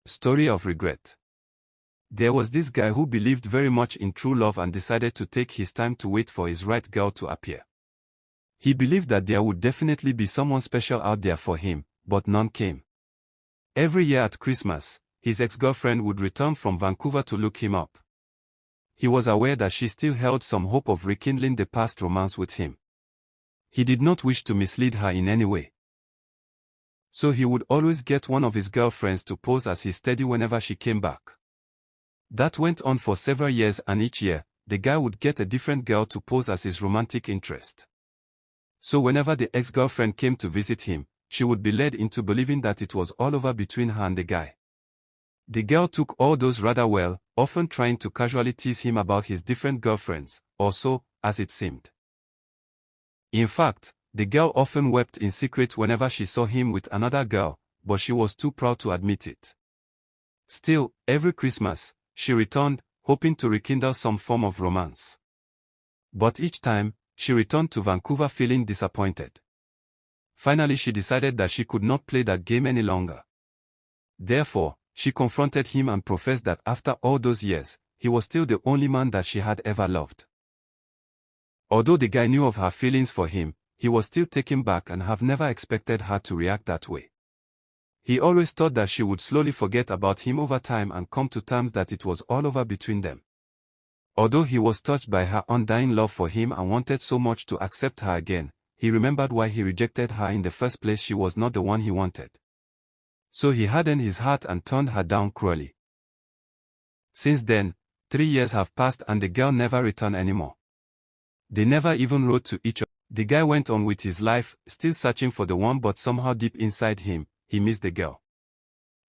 Story of regret. There was this guy who believed very much in true love and decided to take his time to wait for his right girl to appear. He believed that there would definitely be someone special out there for him, but none came. Every year at Christmas, his ex-girlfriend would return from Vancouver to look him up. He was aware that she still held some hope of rekindling the past romance with him. He did not wish to mislead her in any way. So he would always get one of his girlfriends to pose as his steady whenever she came back. That went on for several years, and each year, the guy would get a different girl to pose as his romantic interest. So whenever the ex-girlfriend came to visit him, she would be led into believing that it was all over between her and the guy. The girl took all those rather well, often trying to casually tease him about his different girlfriends, or so, as it seemed. In fact, the girl often wept in secret whenever she saw him with another girl, but she was too proud to admit it. Still, every Christmas, she returned, hoping to rekindle some form of romance. But each time, she returned to Vancouver feeling disappointed. Finally, she decided that she could not play that game any longer. Therefore, she confronted him and professed that after all those years, he was still the only man that she had ever loved. Although the guy knew of her feelings for him, he was still taken back and have never expected her to react that way. He always thought that she would slowly forget about him over time and come to terms that it was all over between them. Although he was touched by her undying love for him and wanted so much to accept her again, he remembered why he rejected her in the first place. She was not the one he wanted. So he hardened his heart and turned her down cruelly. Since then, 3 years have passed and the girl never returned anymore. They never even wrote to each other. The guy went on with his life, still searching for the one, but somehow deep inside him, he missed the girl.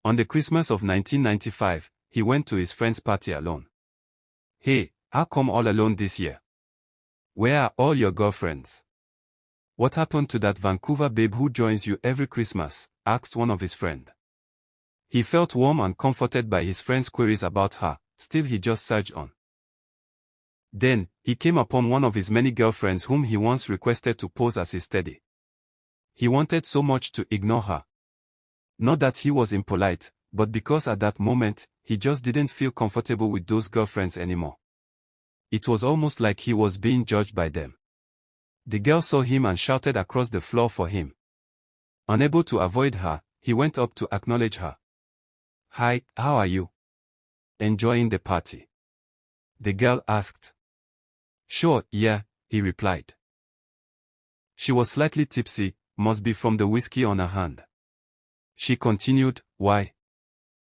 On the Christmas of 1995, he went to his friend's party alone. "Hey, how come all alone this year? Where are all your girlfriends? What happened to that Vancouver babe who joins you every Christmas?" asked one of his friends. He felt warm and comforted by his friend's queries about her, still he just surged on. Then, he came upon one of his many girlfriends whom he once requested to pose as his steady. He wanted so much to ignore her. Not that he was impolite, but because at that moment, he just didn't feel comfortable with those girlfriends anymore. It was almost like he was being judged by them. The girl saw him and shouted across the floor for him. Unable to avoid her, he went up to acknowledge her. "Hi, how are you? Enjoying the party?" the girl asked. "Sure, yeah," he replied. She was slightly tipsy, must be from the whiskey on her hand. She continued, "Why?